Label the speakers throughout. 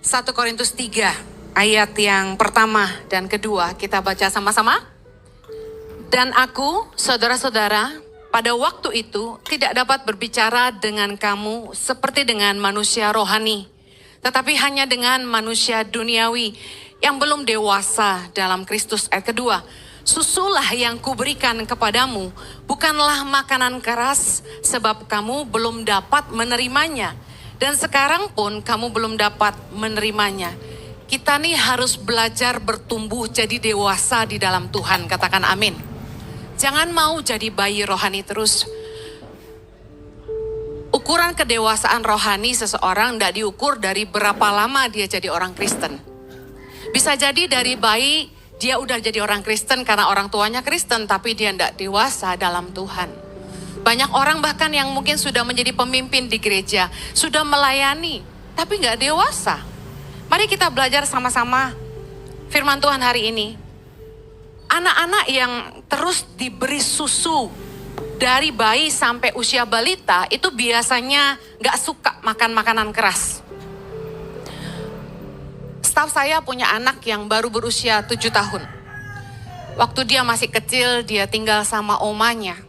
Speaker 1: 1 Korintus 3 ayat yang pertama dan kedua kita baca sama-sama. Dan aku, saudara-saudara, pada waktu itu tidak dapat berbicara dengan kamu seperti dengan manusia rohani, tetapi hanya dengan manusia duniawi yang belum dewasa dalam Kristus. Ayat kedua, susulah yang kuberikan kepadamu bukanlah makanan keras, sebab kamu belum dapat menerimanya. Dan sekarang pun kamu belum dapat menerimanya. Kita nih harus belajar bertumbuh jadi dewasa di dalam Tuhan. Katakan amin. Jangan mau jadi bayi rohani terus. Ukuran kedewasaan rohani seseorang tidak diukur dari berapa lama dia jadi orang Kristen. Bisa jadi dari bayi dia udah jadi orang Kristen karena orang tuanya Kristen, tapi dia tidak dewasa dalam Tuhan. Banyak orang bahkan yang mungkin sudah menjadi pemimpin di gereja, sudah melayani, tapi nggak dewasa. Mari kita belajar sama-sama firman Tuhan hari ini. Anak-anak yang terus diberi susu dari bayi sampai usia balita itu biasanya nggak suka makan makanan keras. Staf saya punya anak yang baru berusia 7 tahun. Waktu dia masih kecil, dia tinggal sama omanya.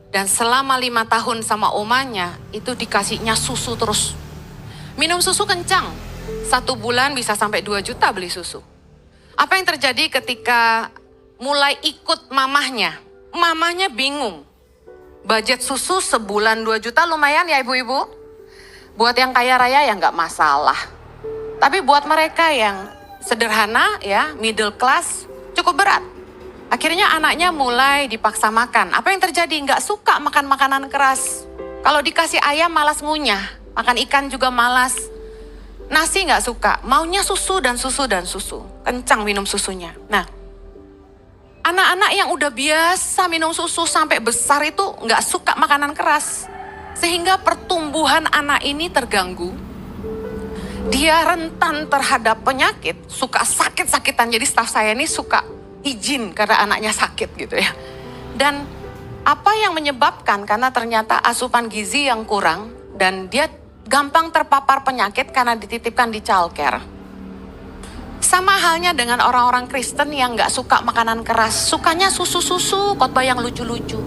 Speaker 1: Dan selama 5 tahun sama omanya, itu dikasihnya susu terus. Minum susu kencang, 1 bulan bisa sampai 2 juta beli susu. Apa yang terjadi ketika mulai ikut mamahnya? Mamahnya bingung. Budget susu sebulan 2 juta lumayan ya ibu-ibu? Buat yang kaya raya ya nggak masalah. Tapi buat mereka yang sederhana ya, middle class, cukup berat. Akhirnya anaknya mulai dipaksa makan. Apa yang terjadi? Nggak suka makan makanan keras. Kalau dikasih ayam malas ngunyah. Makan ikan juga malas. Nasi nggak suka. Maunya susu dan susu dan susu. Kencang minum susunya. Nah, anak-anak yang udah biasa minum susu sampai besar itu nggak suka makanan keras. Sehingga pertumbuhan anak ini terganggu. Dia rentan terhadap penyakit. Suka sakit-sakitan. Jadi staf saya ini suka izin karena anaknya sakit gitu ya. Dan apa yang menyebabkan? Karena ternyata asupan gizi yang kurang dan dia gampang terpapar penyakit karena dititipkan di childcare. Sama halnya dengan orang-orang Kristen yang gak suka makanan keras, sukanya susu-susu, khotbah yang lucu-lucu.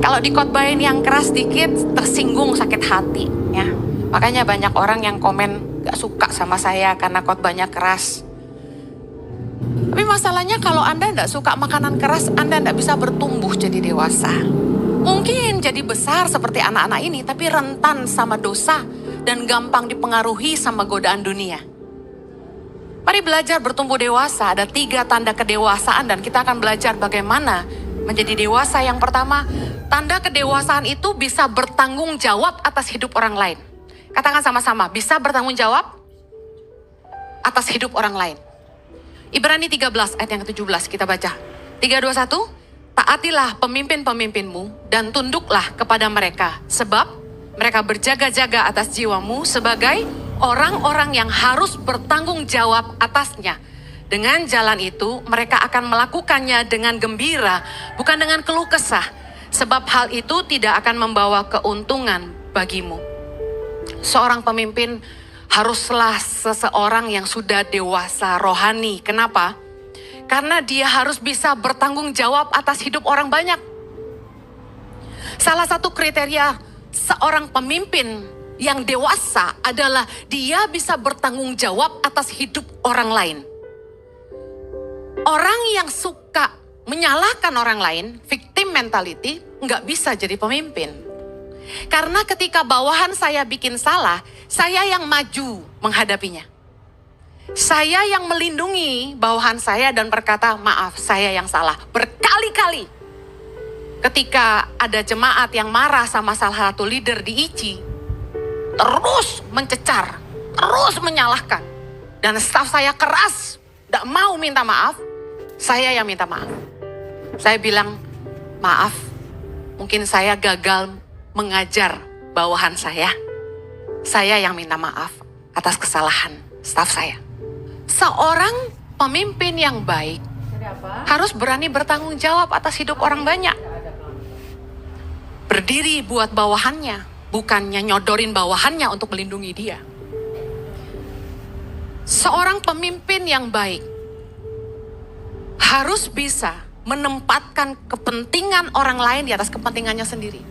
Speaker 1: Kalau dikotbahin yang keras dikit tersinggung, sakit hati ya. Makanya banyak orang yang komen gak suka sama saya karena khotbahnya keras. Tapi masalahnya kalau Anda tidak suka makanan keras, Anda tidak bisa bertumbuh jadi dewasa. Mungkin jadi besar seperti anak-anak ini, tapi rentan sama dosa dan gampang dipengaruhi sama godaan dunia. Mari belajar bertumbuh dewasa, ada 3 tanda kedewasaan dan kita akan belajar bagaimana menjadi dewasa. Yang pertama, tanda kedewasaan itu bisa bertanggung jawab atas hidup orang lain. Katakan sama-sama, bisa bertanggung jawab atas hidup orang lain. Ibrani 13 ayat yang ke-17 kita baca. 3, 2, 1. Taatilah pemimpin-pemimpinmu dan tunduklah kepada mereka. Sebab mereka berjaga-jaga atas jiwamu sebagai orang-orang yang harus bertanggung jawab atasnya. Dengan jalan itu mereka akan melakukannya dengan gembira, bukan dengan keluh kesah. Sebab hal itu tidak akan membawa keuntungan bagimu. Seorang pemimpin haruslah seseorang yang sudah dewasa rohani. Kenapa? Karena dia harus bisa bertanggung jawab atas hidup orang banyak. Salah satu kriteria seorang pemimpin yang dewasa adalah dia bisa bertanggung jawab atas hidup orang lain. Orang yang suka menyalahkan orang lain, victim mentality, nggak bisa jadi pemimpin. Karena ketika bawahan saya bikin salah, saya yang maju menghadapinya. Saya yang melindungi bawahan saya dan berkata, maaf saya yang salah. Berkali-kali ketika ada jemaat yang marah sama salah satu leader di ICI, terus mencecar, terus menyalahkan. Dan staf saya keras, tidak mau minta maaf, saya yang minta maaf. Saya bilang, maaf, mungkin saya gagal mengajar bawahan saya. Saya yang minta maaf atas kesalahan staf saya. Seorang pemimpin yang baik harus berani bertanggung jawab atas hidup orang banyak. Berdiri buat bawahannya, bukannya nyodorin bawahannya untuk melindungi dia. Seorang pemimpin yang baik harus bisa menempatkan kepentingan orang lain di atas kepentingannya sendiri.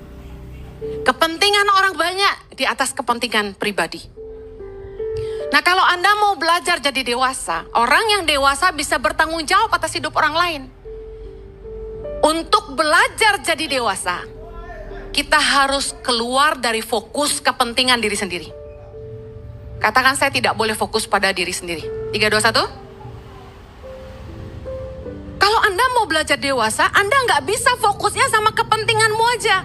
Speaker 1: Kepentingan orang banyak di atas kepentingan pribadi. Nah, kalau Anda mau belajar jadi dewasa, orang yang dewasa bisa bertanggung jawab atas hidup orang lain. Untuk belajar jadi dewasa, kita harus keluar dari fokus kepentingan diri sendiri. Katakan, saya tidak boleh fokus pada diri sendiri. 3, 2, 1. Kalau Anda mau belajar dewasa, Anda nggak bisa fokusnya sama kepentinganmu aja.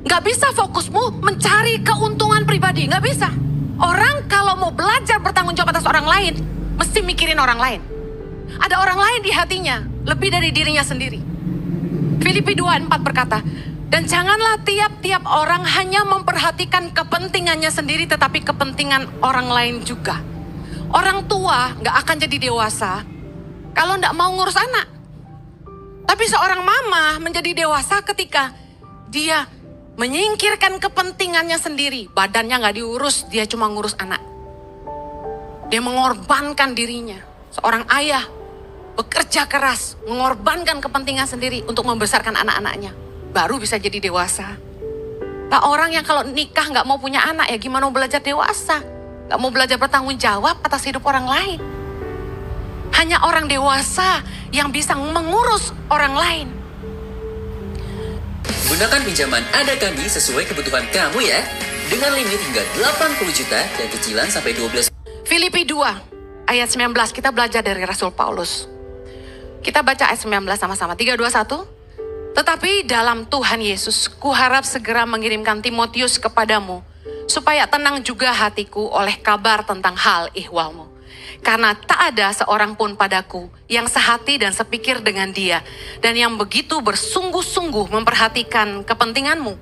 Speaker 1: Nggak bisa fokusmu mencari keuntungan pribadi, nggak bisa. Orang kalau mau belajar bertanggung jawab atas orang lain, mesti mikirin orang lain. Ada orang lain di hatinya, lebih dari dirinya sendiri. Filipi 2:4 berkata, dan janganlah tiap-tiap orang hanya memperhatikan kepentingannya sendiri, tetapi kepentingan orang lain juga. Orang tua nggak akan jadi dewasa kalau nggak mau ngurus anak. Tapi seorang mama menjadi dewasa ketika dia menyingkirkan kepentingannya sendiri. Badannya nggak diurus, dia cuma ngurus anak. Dia mengorbankan dirinya. Seorang ayah bekerja keras, mengorbankan kepentingan sendiri untuk membesarkan anak-anaknya. Baru bisa jadi dewasa. Nah, orang yang kalau nikah nggak mau punya anak, ya gimana mau belajar dewasa? Nggak mau belajar bertanggung jawab atas hidup orang lain. Hanya orang dewasa yang bisa mengurus orang lain.
Speaker 2: Gunakan pinjaman Ada Kami sesuai kebutuhan kamu ya. Dengan limit hingga 80 juta dan cicilan sampai 12.
Speaker 1: Filipi 2 ayat 19, kita belajar dari Rasul Paulus. Kita baca ayat 19 sama-sama. 3, 2, 1. Tetapi dalam Tuhan Yesus, kuharap segera mengirimkan Timotius kepadamu, supaya tenang juga hatiku oleh kabar tentang hal ihwalmu. Karena tak ada seorang pun padaku yang sehati dan sepikir dengan dia, dan yang begitu bersungguh-sungguh memperhatikan kepentinganmu.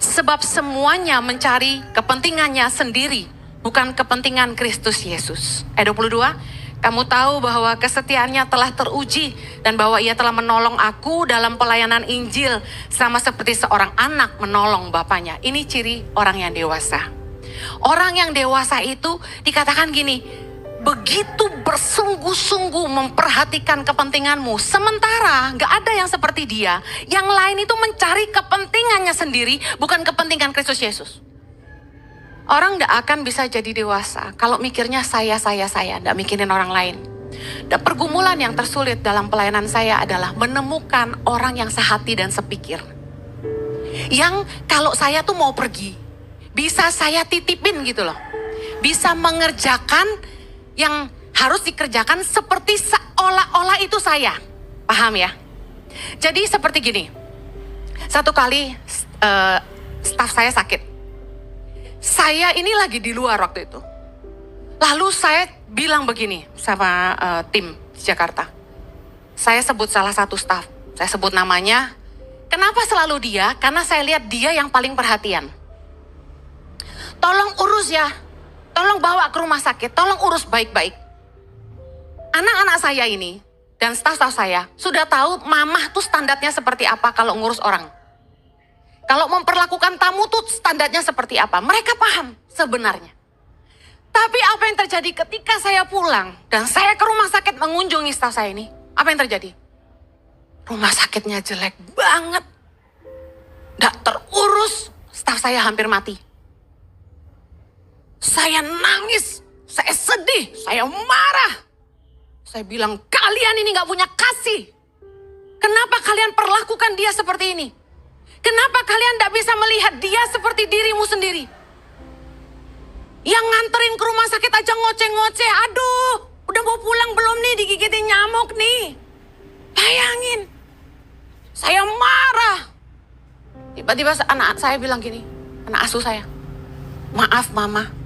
Speaker 1: Sebab semuanya mencari kepentingannya sendiri, bukan kepentingan Kristus Yesus. Ayat 22, kamu tahu bahwa kesetiaannya telah teruji, dan bahwa ia telah menolong aku dalam pelayanan Injil, sama seperti seorang anak menolong bapaknya. Ini ciri orang yang dewasa. Orang yang dewasa itu dikatakan gini, begitu bersungguh-sungguh memperhatikan kepentinganmu. Sementara gak ada yang seperti dia. Yang lain itu mencari kepentingannya sendiri, bukan kepentingan Kristus Yesus. Orang gak akan bisa jadi dewasa kalau mikirnya saya, gak mikirin orang lain. Dan pergumulan yang tersulit dalam pelayanan saya adalah menemukan orang yang sehati dan sepikir. Yang kalau saya tuh mau pergi, bisa saya titipin gitu loh. Bisa mengerjakan yang harus dikerjakan seperti seolah-olah itu saya. Paham ya? Jadi seperti gini. Satu kali staf saya sakit. Saya ini lagi di luar waktu itu. Lalu saya bilang begini sama tim di Jakarta. Saya sebut salah satu staf. Saya sebut namanya. Kenapa selalu dia? Karena saya lihat dia yang paling perhatian. Tolong urus ya. Tolong bawa ke rumah sakit, tolong urus baik-baik. Anak-anak saya ini dan staf-staf saya sudah tahu mamah tuh standarnya seperti apa kalau ngurus orang. Kalau memperlakukan tamu tuh standarnya seperti apa. Mereka paham sebenarnya. Tapi apa yang terjadi ketika saya pulang dan saya ke rumah sakit mengunjungi staf saya ini? Apa yang terjadi? Rumah sakitnya jelek banget. Nggak terurus, staf saya hampir mati. Saya nangis, saya sedih, saya marah. Saya bilang, kalian ini gak punya kasih. Kenapa kalian perlakukan dia seperti ini? Kenapa kalian gak bisa melihat dia seperti dirimu sendiri? Yang nganterin ke rumah sakit aja ngoceh-ngoceh. Aduh, udah mau pulang belum nih, digigitin nyamuk nih. Bayangin, saya marah. Tiba-tiba anak saya bilang gini, anak asuh saya. Maaf mama.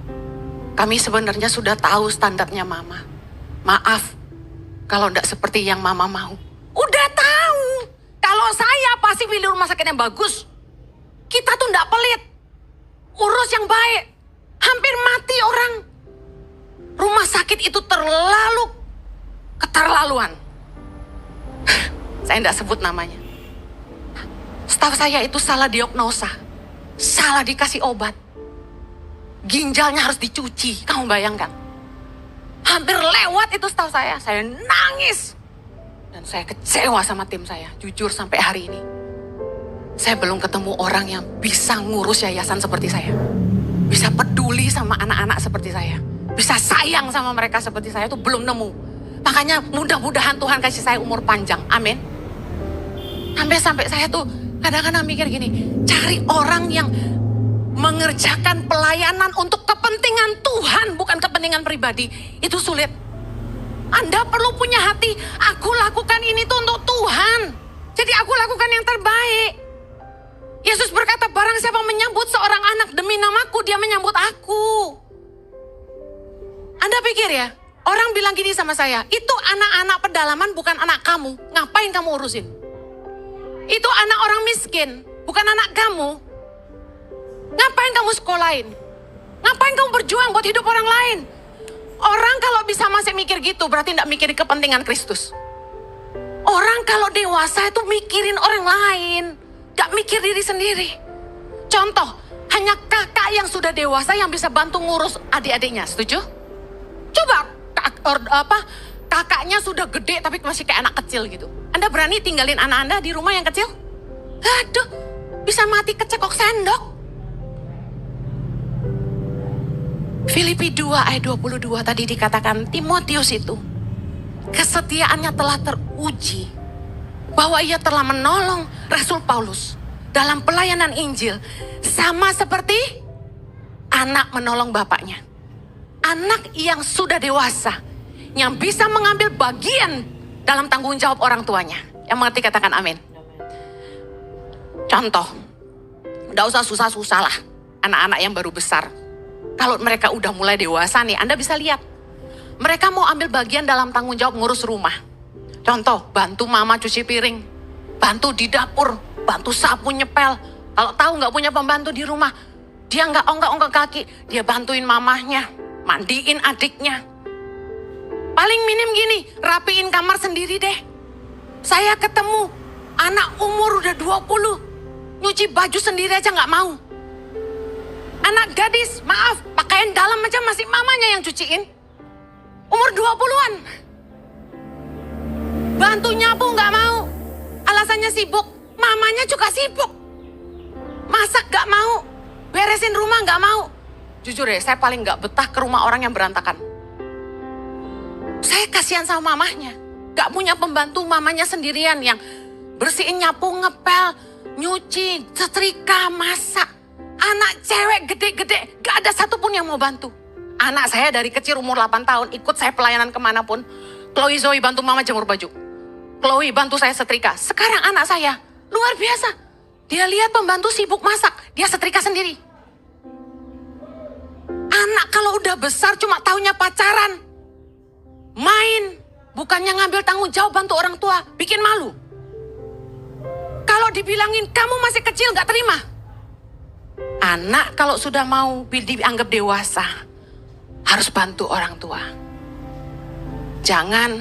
Speaker 1: Kami sebenarnya sudah tahu standarnya mama. Maaf, kalau enggak seperti yang mama mau. Udah tahu. Kalau saya pasti pilih rumah sakit yang bagus. Kita tuh enggak pelit. Urus yang baik. Hampir mati orang. Rumah sakit itu terlalu keterlaluan. Saya enggak sebut namanya. Staf saya itu salah diagnosa. Salah dikasih obat. Ginjalnya harus dicuci, kamu bayangkan. Hampir lewat itu setahu saya nangis. Dan saya kecewa sama tim saya, jujur sampai hari ini. Saya belum ketemu orang yang bisa ngurus yayasan seperti saya. Bisa peduli sama anak-anak seperti saya. Bisa sayang sama mereka seperti saya, itu belum nemu. Makanya mudah-mudahan Tuhan kasih saya umur panjang, amin. Sampai saya tuh kadang-kadang mikir gini, cari orang yang mengerjakan pelayanan untuk kepentingan Tuhan, bukan kepentingan pribadi, itu sulit. Anda perlu punya hati, aku lakukan ini tuh untuk Tuhan. Jadi aku lakukan yang terbaik. Yesus berkata, barang siapa menyambut seorang anak demi namaku, dia menyambut aku. Anda pikir ya, orang bilang gini sama saya, itu anak-anak pedalaman bukan anak kamu, ngapain kamu urusin? Itu anak orang miskin, bukan anak kamu. Ngapain kamu sekolahin? Ngapain kamu berjuang buat hidup orang lain? Orang kalau bisa masih mikir gitu, berarti tidak mikirin kepentingan Kristus. Orang kalau dewasa itu mikirin orang lain, gak mikir diri sendiri. Contoh, hanya kakak yang sudah dewasa yang bisa bantu ngurus adik-adiknya, setuju? Coba kakaknya sudah gede tapi masih kayak anak kecil gitu. Anda berani tinggalin anak Anda di rumah yang kecil? Aduh, bisa mati kecekok sendok. Filipi 2 ayat 22 tadi dikatakan Timotius itu kesetiaannya telah teruji, bahwa ia telah menolong Rasul Paulus dalam pelayanan Injil, sama seperti anak menolong bapaknya. Anak yang sudah dewasa, yang bisa mengambil bagian dalam tanggung jawab orang tuanya. Yang mengerti katakan amin. Contoh, udah usah susah-susah lah anak-anak yang baru besar. Kalau mereka udah mulai dewasa nih, Anda bisa lihat. Mereka mau ambil bagian dalam tanggung jawab ngurus rumah. Contoh, bantu mama cuci piring, bantu di dapur, bantu sapu nyepel. Kalau tahu nggak punya pembantu di rumah, dia nggak onggak-onggak kaki, dia bantuin mamahnya, mandiin adiknya. Paling minim gini, rapiin kamar sendiri deh. Saya ketemu anak umur udah 20, nyuci baju sendiri aja nggak mau. Anak gadis, maaf, pakaian dalam aja masih mamanya yang cuciin. Umur 20-an. Bantu nyapu nggak mau. Alasannya sibuk. Mamanya juga sibuk. Masak nggak mau. Beresin rumah nggak mau. Jujur ya, saya paling nggak betah ke rumah orang yang berantakan. Saya kasihan sama mamahnya. Nggak punya pembantu, mamanya sendirian yang bersihin, nyapu, ngepel, nyuci, setrika, masak. Anak cewek gede-gede, gak ada satupun yang mau bantu. Anak saya dari kecil umur 8 tahun, ikut saya pelayanan kemanapun. Chloe Zoe bantu mama jemur baju. Chloe bantu saya setrika. Sekarang anak saya, luar biasa. Dia lihat pembantu sibuk masak, dia setrika sendiri. Anak kalau udah besar cuma taunya pacaran. Main, bukannya ngambil tanggung jawab bantu orang tua, bikin malu. Kalau dibilangin, kamu masih kecil gak terima. Anak kalau sudah mau dianggap dewasa, harus bantu orang tua. Jangan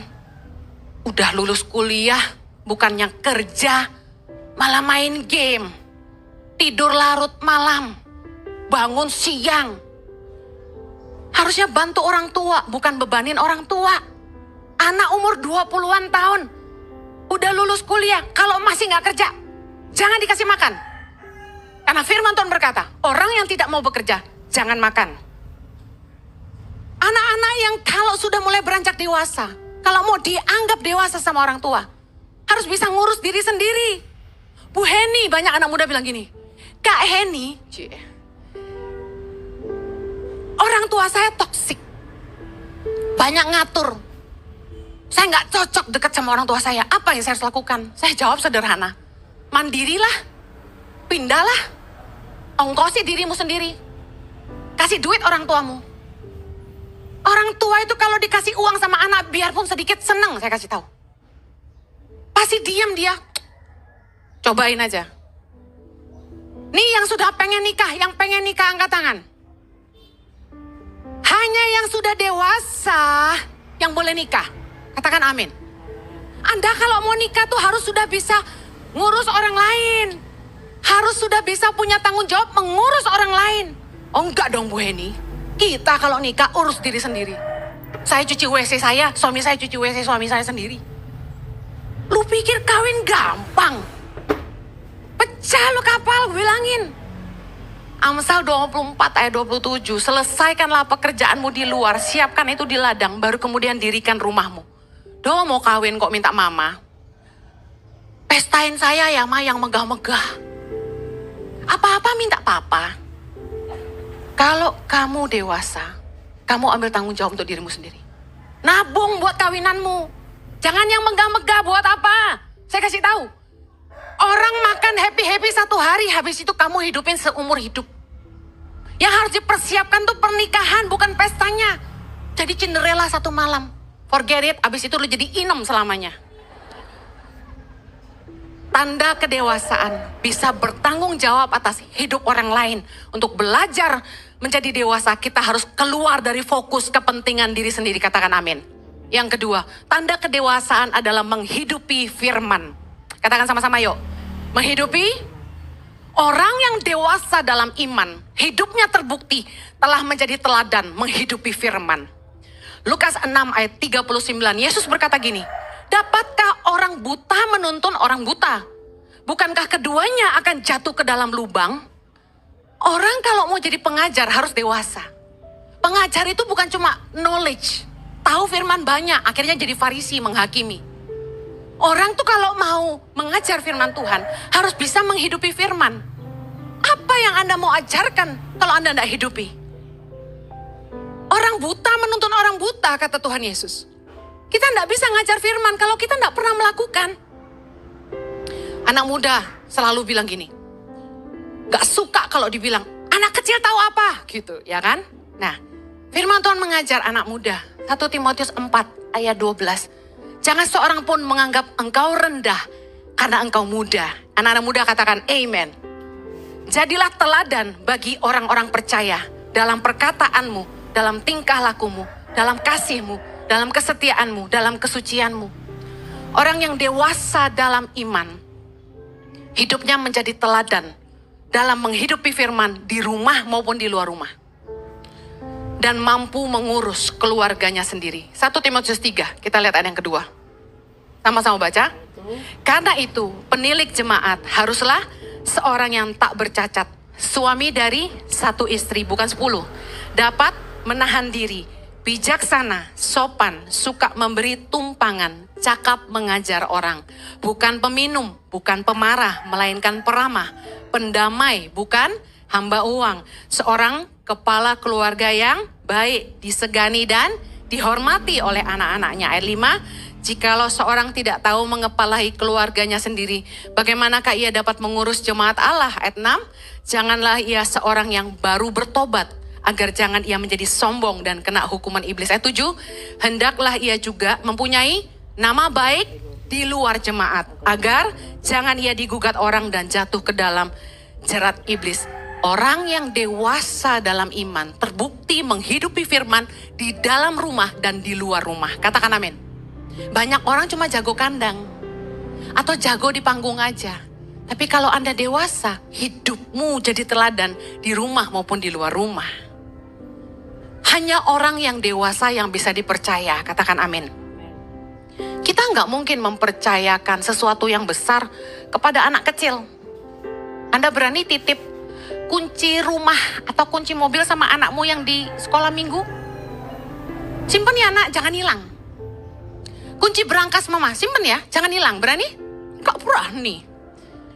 Speaker 1: udah lulus kuliah, bukannya kerja, malah main game. Tidur larut malam, bangun siang. Harusnya bantu orang tua, bukan bebanin orang tua. Anak umur 20-an tahun, udah lulus kuliah, kalau masih gak kerja, jangan dikasih makan. Karena firman Tuhan berkata, orang yang tidak mau bekerja, jangan makan. Anak-anak yang kalau sudah mulai beranjak dewasa, kalau mau dianggap dewasa sama orang tua, harus bisa ngurus diri sendiri. Bu Heni, banyak anak muda bilang gini, Kak Heni, orang tua saya toksik, banyak ngatur. Saya nggak cocok dekat sama orang tua saya. Apa yang saya harus lakukan? Saya jawab sederhana, mandirilah, pindahlah. Ongkosi dirimu sendiri. Kasih duit orang tuamu. Orang tua itu kalau dikasih uang sama anak biarpun sedikit seneng, saya kasih tahu. Pasti diam dia. Cobain aja. Nih yang sudah pengen nikah, angkat tangan. Hanya yang sudah dewasa yang boleh nikah. Katakan amin. Anda kalau mau nikah tuh harus sudah bisa ngurus orang lain. Harus sudah bisa punya tanggung jawab mengurus orang lain. Oh enggak dong Bu Heni. Kita kalau nikah urus diri sendiri. Saya cuci WC saya, suami saya cuci WC suami saya sendiri. Lu pikir kawin gampang? Pecah lu kapal, gue bilangin. Amsal 24 ayat 27, selesaikanlah pekerjaanmu di luar, siapkan itu di ladang, baru kemudian dirikan rumahmu. Mau kawin kok minta mama? Pestain saya ya ma yang megah-megah. Apa-apa minta papa. Kalau kamu dewasa, kamu ambil tanggung jawab untuk dirimu sendiri. Nabung buat kawinanmu. Jangan yang megah-megah buat apa? Saya kasih tahu. Orang makan happy-happy 1 hari, habis itu kamu hidupin seumur hidup. Yang harus dipersiapkan tuh pernikahan, bukan pestanya. Jadi Cinderella 1 malam. Forget it, habis itu lu jadi inem selamanya. Tanda kedewasaan bisa bertanggung jawab atas hidup orang lain. Untuk belajar menjadi dewasa, kita harus keluar dari fokus kepentingan diri sendiri. Katakan amin. Yang kedua, tanda kedewasaan adalah menghidupi firman. Katakan sama-sama yuk. Menghidupi. Orang yang dewasa dalam iman, hidupnya terbukti telah menjadi teladan menghidupi firman. Lukas 6 ayat 39, Yesus berkata gini, dapatkah orang buta menuntun orang buta? Bukankah keduanya akan jatuh ke dalam lubang? Orang kalau mau jadi pengajar harus dewasa. Pengajar itu bukan cuma knowledge, tahu firman banyak, akhirnya jadi Farisi menghakimi. Orang tuh kalau mau mengajar firman Tuhan harus bisa menghidupi firman. Apa yang Anda mau ajarkan kalau Anda tidak hidupi? Orang buta menuntun orang buta, kata Tuhan Yesus. Kita tidak bisa ngajar firman kalau kita tidak pernah melakukan. Anak muda selalu bilang gini, gak suka kalau dibilang, anak kecil tahu apa? Gitu, ya kan? Nah, firman Tuhan mengajar anak muda. 1 Timotius 4 ayat 12. Jangan seorang pun menganggap engkau rendah karena engkau muda. Anak-anak muda katakan amen. Jadilah teladan bagi orang-orang percaya dalam perkataanmu, dalam tingkah lakumu, dalam kasihmu, dalam kesetiaanmu, dalam kesucianmu. Orang yang dewasa dalam iman, hidupnya menjadi teladan dalam menghidupi firman di rumah maupun di luar rumah. Dan mampu mengurus keluarganya sendiri. 1 Timotius 3, kita lihat ayat yang kedua. Sama-sama baca. Karena itu penilik jemaat haruslah seorang yang tak bercacat. Suami dari 1 istri, bukan 10. Dapat menahan diri, bijaksana, sopan, suka memberi tumpangan, cakap mengajar orang. Bukan peminum, bukan pemarah, melainkan peramah. Pendamai, bukan hamba uang. Seorang kepala keluarga yang baik, disegani dan dihormati oleh anak-anaknya. Ayat 5, jikalau seorang tidak tahu mengepalai keluarganya sendiri, bagaimanakah ia dapat mengurus jemaat Allah? Ayat 6, janganlah ia seorang yang baru bertobat, agar jangan ia menjadi sombong dan kena hukuman iblis. Ayat 7, hendaklah ia juga mempunyai nama baik di luar jemaat, agar jangan ia digugat orang dan jatuh ke dalam jerat iblis. Orang yang dewasa dalam iman terbukti menghidupi firman di dalam rumah dan di luar rumah. Katakan amin. Banyak orang cuma jago kandang atau jago di panggung aja. Tapi kalau Anda dewasa, hidupmu jadi teladan di rumah maupun di luar rumah. Hanya orang yang dewasa yang bisa dipercaya. Katakan amin. Kita nggak mungkin mempercayakan sesuatu yang besar kepada anak kecil. Anda berani titip kunci rumah atau kunci mobil sama anakmu yang di sekolah minggu? Simpen ya nak, jangan hilang. Kunci berangkas mama, simpen ya, jangan hilang. Berani? Gak berani.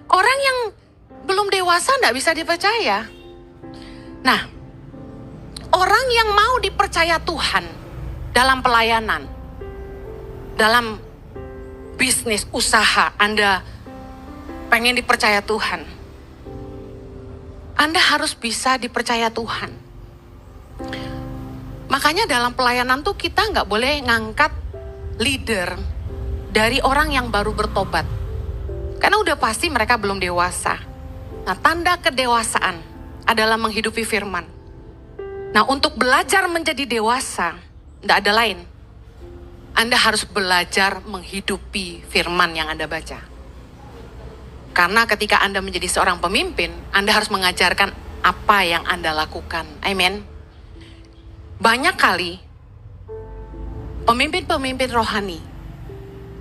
Speaker 1: Orang yang belum dewasa gak bisa dipercaya. Nah, orang yang mau dipercaya Tuhan dalam pelayanan, dalam bisnis, usaha, Anda pengen dipercaya Tuhan, Anda harus bisa dipercaya Tuhan. Makanya dalam pelayanan tuh kita nggak boleh ngangkat leader dari orang yang baru bertobat. Karena udah pasti mereka belum dewasa. Nah, tanda kedewasaan adalah menghidupi firman. Nah, untuk belajar menjadi dewasa, nggak ada lain. Anda harus belajar menghidupi firman yang Anda baca. Karena ketika Anda menjadi seorang pemimpin, Anda harus mengajarkan apa yang Anda lakukan. Amin. Banyak kali Pemimpin-pemimpin rohani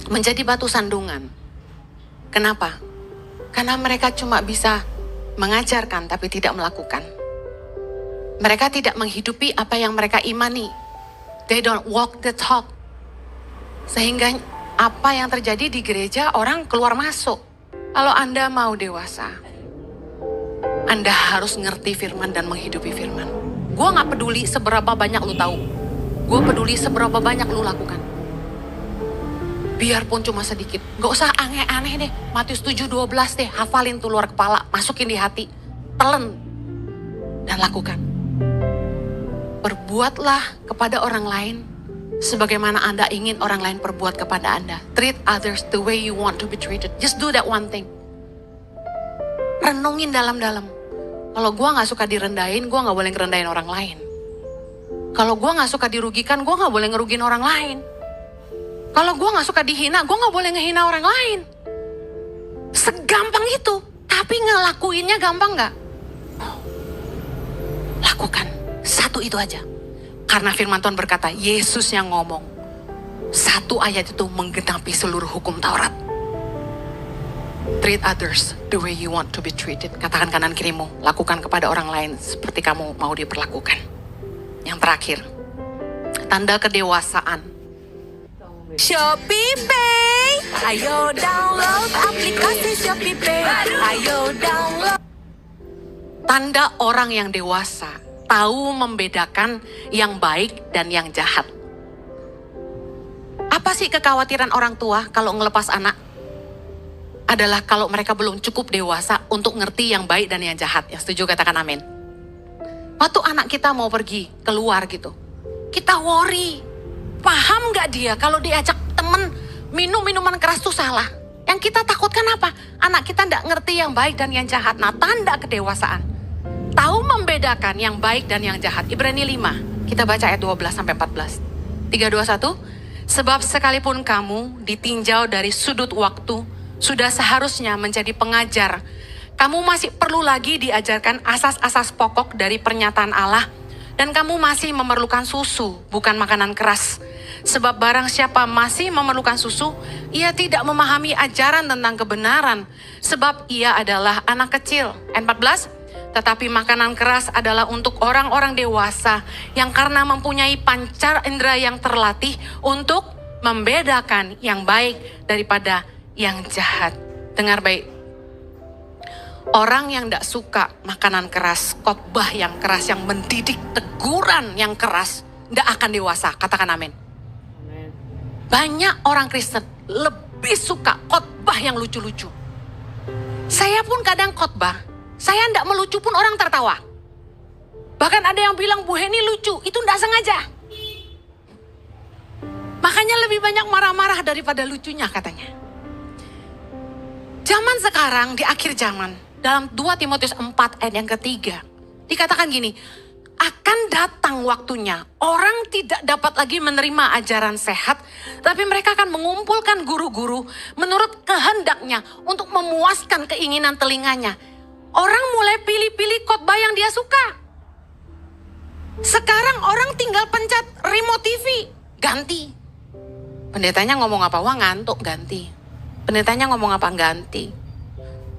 Speaker 1: menjadi batu sandungan. Kenapa? Karena mereka cuma bisa mengajarkan tapi tidak melakukan. Mereka tidak menghidupi apa yang mereka imani. They don't walk the talk. Sehingga apa yang terjadi di gereja, orang keluar masuk. Kalau Anda mau dewasa, Anda harus ngerti firman dan menghidupi firman. Gue gak peduli seberapa banyak lu tahu. Gue peduli seberapa banyak lu lakukan. Biarpun cuma sedikit. Gak usah aneh-aneh deh. Matius 7:12 deh. Hafalin tuh luar kepala. Masukin di hati. Telen. Dan lakukan. Perbuatlah kepada orang lain sebagaimana Anda ingin orang lain perbuat kepada Anda. Treat others the way you want to be treated. Just do that one thing. Renungin dalam-dalam. Kalau gue gak suka direndahin, gue gak boleh ngerendahin orang lain. Kalau gue gak suka dirugikan, gue gak boleh ngerugin orang lain. Kalau gue gak suka dihina, gue gak boleh ngehina orang lain. Segampang itu. Tapi ngelakuinnya gampang gak? Lakukan. Satu itu aja. Karena firman Tuhan berkata, Yesus yang ngomong. Satu ayat itu menggenapi seluruh hukum Taurat. Treat others the way you want to be treated. Katakan kanan kirimu, lakukan kepada orang lain seperti kamu mau diperlakukan. Yang terakhir, tanda kedewasaan.
Speaker 3: Shopee Pay, ayo download aplikasi Shopee Pay, ayo download.
Speaker 1: Tanda orang yang dewasa, tahu membedakan yang baik dan yang jahat. Apa sih kekhawatiran orang tua kalau ngelepas anak? Adalah kalau mereka belum cukup dewasa untuk ngerti yang baik dan yang jahat. Yang setuju katakan amin. Waktu anak kita mau pergi keluar gitu, kita worry. Paham gak dia kalau diajak temen minum minuman keras itu salah? Yang kita takutkan apa? Anak kita gak ngerti yang baik dan yang jahat. Nah, tanda kedewasaan. Tahu membedakan yang baik dan yang jahat. Ibrani 5, kita baca ayat 12-14. 3, 2, 1. Sebab sekalipun kamu ditinjau dari sudut waktu, sudah seharusnya menjadi pengajar. Kamu masih perlu lagi diajarkan asas-asas pokok dari pernyataan Allah. Dan kamu masih memerlukan susu, bukan makanan keras. Sebab barang siapa masih memerlukan susu, ia tidak memahami ajaran tentang kebenaran. Sebab ia adalah anak kecil. Ayat 14. Tetapi makanan keras adalah untuk orang-orang dewasa yang karena mempunyai pancar indera yang terlatih untuk membedakan yang baik daripada yang jahat. Dengar baik. Orang yang tidak suka makanan keras, khotbah yang keras, yang mendidik, teguran yang keras, tidak akan dewasa. Katakan amin. Banyak orang Kristen lebih suka khotbah yang lucu-lucu. Saya pun kadang khotbah, saya tidak melucu pun orang tertawa. Bahkan ada yang bilang, Bu Heni lucu, itu tidak sengaja. Makanya lebih banyak marah-marah daripada lucunya katanya. Zaman sekarang, di akhir zaman, dalam 2 Timotius 4 ayat yang ketiga, dikatakan gini, akan datang waktunya orang tidak dapat lagi menerima ajaran sehat, tapi mereka akan mengumpulkan guru-guru menurut kehendaknya untuk memuaskan keinginan telinganya. Orang mulai pilih-pilih khotbah yang dia suka. Sekarang orang tinggal pencet remote TV, ganti. Pendetanya ngomong apa? Wah ngantuk, ganti. Pendetanya ngomong apa? Ganti.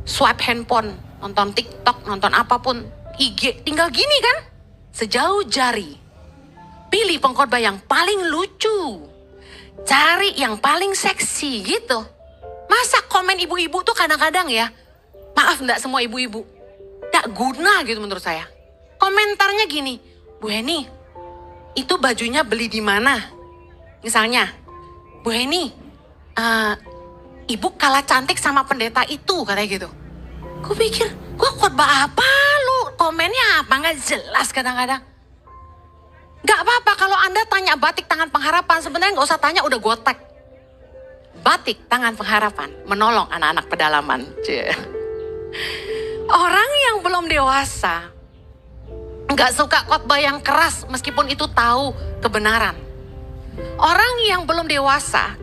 Speaker 1: Swipe handphone, nonton TikTok, nonton apapun, IG, tinggal gini kan? Sejauh jari. Pilih pengkhotbah yang paling lucu. Cari yang paling seksi gitu. Masa komen ibu-ibu tuh kadang-kadang ya, maaf enggak semua ibu-ibu, enggak guna gitu menurut saya. Komentarnya gini, Bu Heni, itu bajunya beli di mana? Misalnya, Bu Heni, ibu kalah cantik sama pendeta itu, katanya gitu. Gue pikir, gue khotbah apa lu? Komennya apa? Nggak jelas kadang-kadang. Nggak apa-apa kalau Anda tanya batik tangan pengharapan, sebenarnya nggak usah tanya, udah gue tag. Batik tangan pengharapan, menolong anak-anak pedalaman. Orang yang belum dewasa, nggak suka khotbah yang keras meskipun itu tahu kebenaran. Orang yang belum dewasa,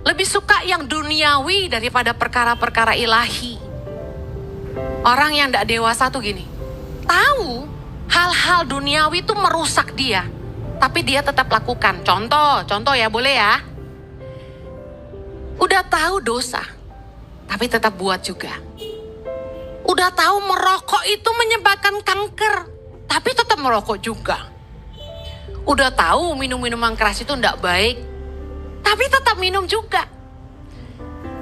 Speaker 1: lebih suka yang duniawi daripada perkara-perkara ilahi. Orang yang tidak dewasa tuh gini, tahu hal-hal duniawi itu merusak dia, tapi dia tetap lakukan. Contoh ya, boleh ya. Udah tahu dosa, tapi tetap buat juga. Udah tahu merokok itu menyebabkan kanker, tapi tetap merokok juga. Udah tahu minum minuman keras itu enggak baik, tapi tetap minum juga.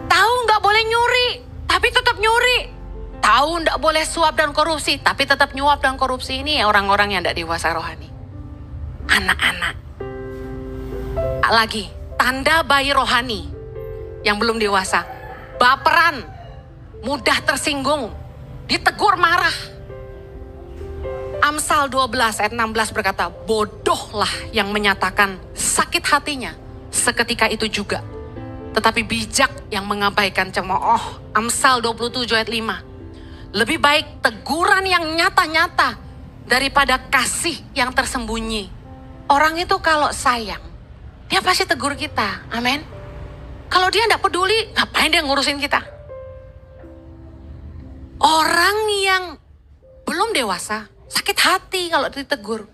Speaker 1: Tahu nggak boleh nyuri, tapi tetap nyuri. Tahu nggak boleh suap dan korupsi, tapi tetap nyuap dan korupsi. Ini orang-orang yang tidak dewasa rohani. Anak-anak. Lagi, tanda bayi rohani yang belum dewasa. Baperan, mudah tersinggung, ditegur marah. Amsal 12 ayat 16 berkata, bodohlah yang menyatakan sakit hatinya seketika itu juga. Tetapi bijak yang mengabaikan cemooh. Amsal 27 ayat 5. Lebih baik teguran yang nyata-nyata daripada kasih yang tersembunyi. Orang itu kalau sayang, dia pasti tegur kita. Amin. Kalau dia tidak peduli, ngapain dia ngurusin kita? Orang yang belum dewasa, sakit hati kalau ditegur.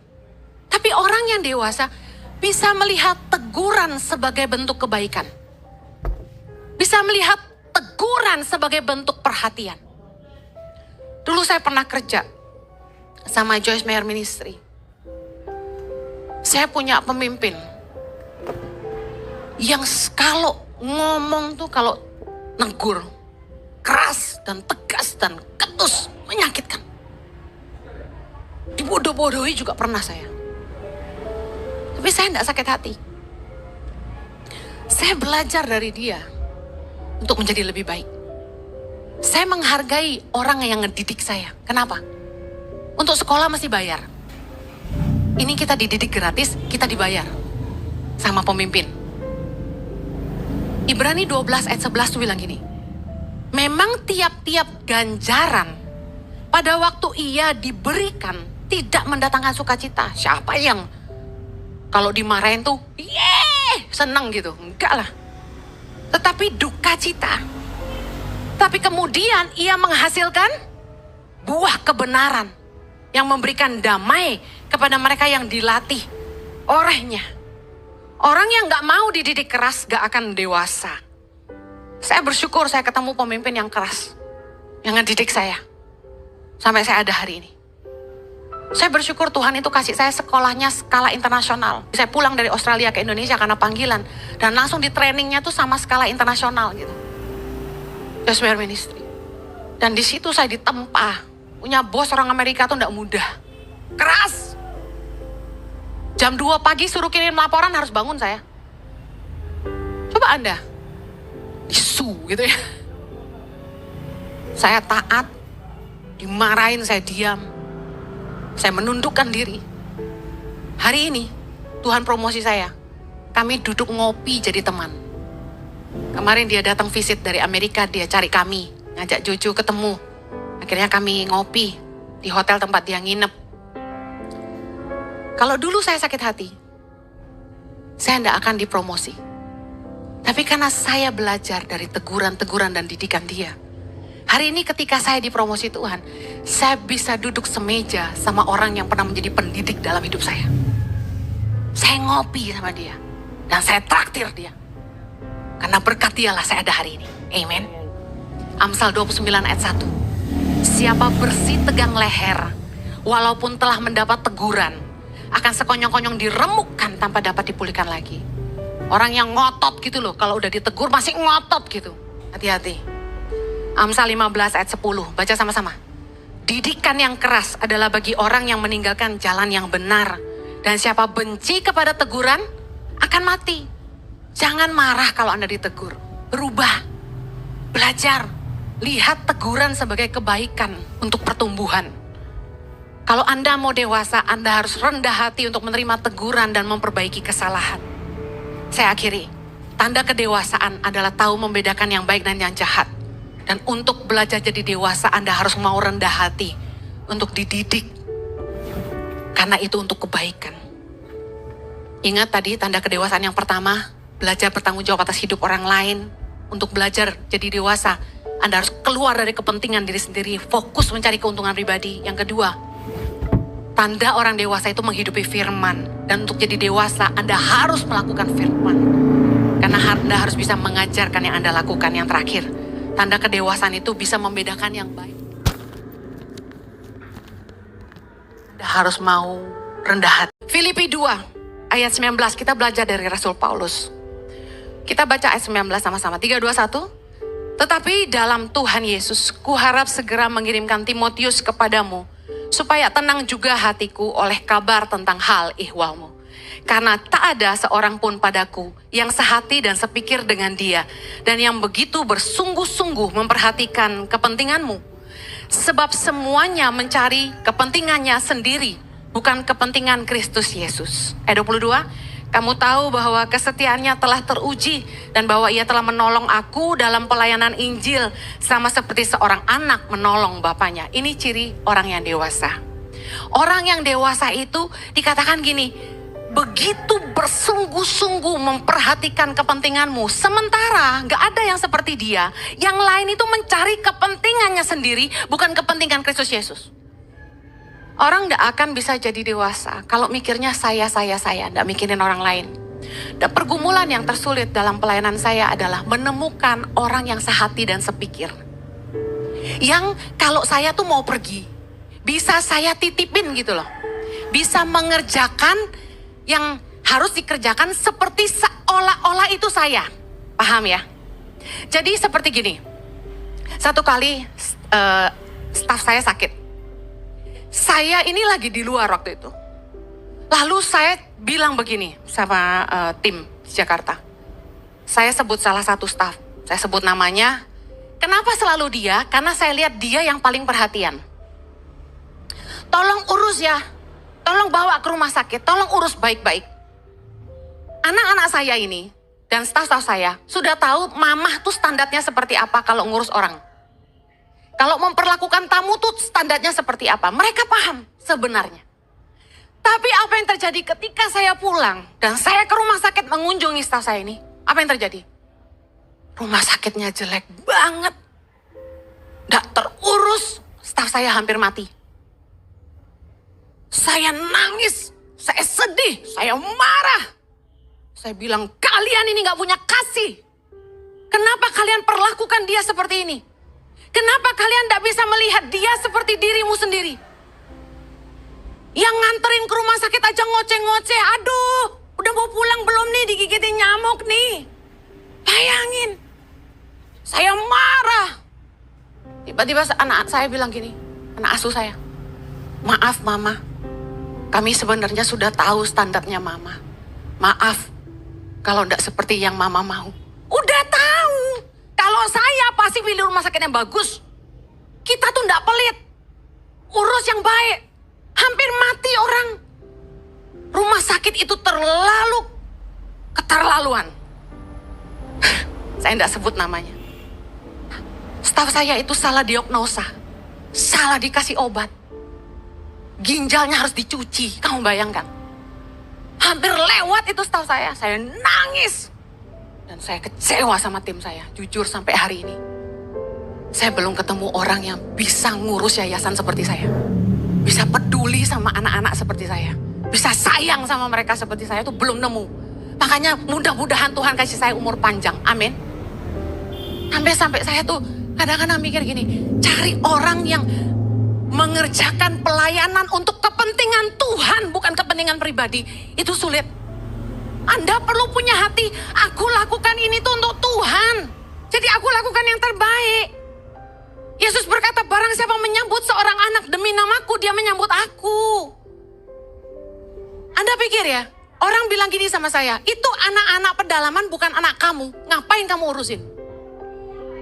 Speaker 1: Tapi orang yang dewasa bisa melihat teguran sebagai bentuk kebaikan. Bisa melihat teguran sebagai bentuk perhatian. Dulu saya pernah kerja sama Joyce Meyer Ministry. Saya punya pemimpin yang kalau ngomong tuh, kalau negur, keras dan tegas dan ketus, menyakitkan. Dibodoh-bodohi juga pernah saya. Tapi saya tidak sakit hati. Saya belajar dari dia untuk menjadi lebih baik. Saya menghargai orang yang ngedidik saya. Kenapa? Untuk sekolah masih bayar. Ini kita dididik gratis, kita dibayar sama pemimpin. Ibrani 12 ayat 11 tuh bilang gini. Memang tiap-tiap ganjaran pada waktu ia diberikan tidak mendatangkan sukacita. Siapa yang kalau dimarahin tuh, senang gitu? Enggak lah. Tetapi duka cita. Tapi kemudian ia menghasilkan buah kebenaran yang memberikan damai kepada mereka yang dilatih olehnya. Orang yang gak mau dididik keras gak akan dewasa. Saya bersyukur saya ketemu pemimpin yang keras, yang ngedidik saya. Sampai saya ada hari ini. Saya bersyukur Tuhan itu kasih saya sekolahnya skala internasional. Saya pulang dari Australia ke Indonesia karena panggilan. Dan langsung di trainingnya tuh sama skala internasional gitu. Joyce Meyer Ministry. Dan di situ saya ditempa. Punya bos orang Amerika tuh gak mudah. Keras. Jam 2 pagi suruh kirim laporan harus bangun saya. Coba Anda. Isu gitu ya. Saya taat. Dimarahin saya diam. Saya menundukkan diri. Hari ini Tuhan promosi saya. Kami duduk ngopi jadi teman. Kemarin dia datang visit dari Amerika, dia cari kami. Ngajak Jojo ketemu. Akhirnya kami ngopi di hotel tempat dia nginep. Kalau dulu saya sakit hati, saya tidak akan dipromosi. Tapi karena saya belajar dari teguran-teguran dan didikan dia. Hari ini ketika saya dipromosi Tuhan, saya bisa duduk semeja sama orang yang pernah menjadi pendidik dalam hidup saya. Saya ngopi sama dia. Dan saya traktir dia. Karena berkat dialah saya ada hari ini. Amen. Amsal 29 ayat 1. Siapa bersih tegang leher, walaupun telah mendapat teguran, akan sekonyong-konyong diremukkan tanpa dapat dipulihkan lagi. Orang yang ngotot gitu loh, kalau udah ditegur masih ngotot gitu. Hati-hati. Amsal 15 ayat 10, baca sama-sama. Didikan yang keras adalah bagi orang yang meninggalkan jalan yang benar. Dan siapa benci kepada teguran, akan mati. Jangan marah kalau Anda ditegur. Berubah. Belajar. Lihat teguran sebagai kebaikan untuk pertumbuhan. Kalau Anda mau dewasa, Anda harus rendah hati untuk menerima teguran dan memperbaiki kesalahan. Saya akhiri. Tanda kedewasaan adalah tahu membedakan yang baik dan yang jahat. Dan untuk belajar jadi dewasa, Anda harus mau rendah hati untuk dididik. Karena itu untuk kebaikan. Ingat tadi tanda kedewasaan yang pertama, belajar bertanggung jawab atas hidup orang lain. Untuk belajar jadi dewasa, Anda harus keluar dari kepentingan diri sendiri, fokus mencari keuntungan pribadi. Yang kedua, Tanda orang dewasa itu menghidupi firman. Dan untuk jadi dewasa, Anda harus melakukan firman. Karena Anda harus bisa mengajarkan yang Anda lakukan. Yang terakhir, tanda kedewasaan itu bisa membedakan yang baik. Anda harus mau rendah hati. Filipi 2, ayat 19, kita belajar dari Rasul Paulus. Kita baca ayat 19 sama-sama. 3, 2, 1. Tetapi dalam Tuhan Yesus, kuharap segera mengirimkan Timotius kepadamu, supaya tenang juga hatiku oleh kabar tentang hal ihwalmu. Karena tak ada seorang pun padaku yang sehati dan sepikir dengan dia, dan yang begitu bersungguh-sungguh memperhatikan kepentinganmu. Sebab semuanya mencari kepentingannya sendiri, bukan kepentingan Kristus Yesus. Ayat 22. Kamu tahu bahwa kesetiaannya telah teruji dan bahwa ia telah menolong aku dalam pelayanan Injil sama seperti seorang anak menolong bapaknya. Ini ciri orang yang dewasa. Orang yang dewasa itu dikatakan gini, begitu bersungguh-sungguh memperhatikan kepentinganmu. Sementara gak ada yang seperti dia. Yang lain itu mencari kepentingannya sendiri, bukan kepentingan Kristus Yesus. Orang gak akan bisa jadi dewasa kalau mikirnya saya, gak mikirin orang lain. Dan pergumulan yang tersulit dalam pelayanan saya adalah menemukan orang yang sehati dan sepikir. Yang kalau saya tuh mau pergi, bisa saya titipin gitu loh. Bisa mengerjakan yang harus dikerjakan seperti seolah-olah itu saya. Paham ya? Jadi seperti gini. Satu kali staf saya sakit. Saya ini lagi di luar waktu itu. Lalu saya bilang begini sama tim di Jakarta. Saya sebut salah satu staf. Saya sebut namanya. Kenapa selalu dia? Karena saya lihat dia yang paling perhatian. Tolong urus ya. Tolong bawa ke rumah sakit. Tolong urus baik-baik. Anak-anak saya ini dan staf-staf saya sudah tahu mamah tuh standarnya seperti apa kalau ngurus orang. Kalau memperlakukan tamu tuh standarnya seperti apa. Mereka paham sebenarnya. Tapi apa yang terjadi ketika saya pulang dan saya ke rumah sakit mengunjungi staf saya ini. Apa yang terjadi? Rumah sakitnya jelek banget. Nggak terurus. Staf saya hampir mati. Saya nangis. Saya sedih. Saya marah. Saya bilang, kalian ini nggak punya kasih. Kenapa kalian perlakukan dia seperti ini? Kenapa kalian tidak bisa melihat dia seperti dirimu sendiri? Yang nganterin ke rumah sakit aja ngoceh-ngoceh. Aduh, udah mau pulang belum nih, digigitin nyamuk nih. Bayangin. Saya marah. Tiba-tiba anak saya bilang gini, anak asuh saya. Maaf mama, kami sebenarnya sudah tahu standarnya mama. Maaf, kalau tidak seperti yang mama mau. Udah tahu. Kalau saya pasti pilih rumah sakit yang bagus. Kita tuh enggak pelit. Urus yang baik. Hampir mati orang. Rumah sakit itu terlalu keterlaluan. Saya enggak sebut namanya. Staf saya itu salah diagnosa. Salah dikasih obat. Ginjalnya harus dicuci. Kamu bayangkan. Hampir lewat itu staf saya. Saya nangis. Dan saya kecewa sama tim saya, jujur sampai hari ini. Saya belum ketemu orang yang bisa ngurus yayasan seperti saya. Bisa peduli sama anak-anak seperti saya. Bisa sayang sama mereka seperti saya, itu belum nemu. Makanya mudah-mudahan Tuhan kasih saya umur panjang, amin. Sampai saya tuh kadang-kadang mikir gini, cari orang yang mengerjakan pelayanan untuk kepentingan Tuhan, bukan kepentingan pribadi, itu sulit. Anda perlu punya hati, aku lakukan ini tuh untuk Tuhan. Jadi aku lakukan yang terbaik. Yesus berkata, barang siapa menyambut seorang anak demi namaku, dia menyambut aku. Anda pikir ya, orang bilang gini sama saya, itu anak-anak pedalaman bukan anak kamu, ngapain kamu urusin?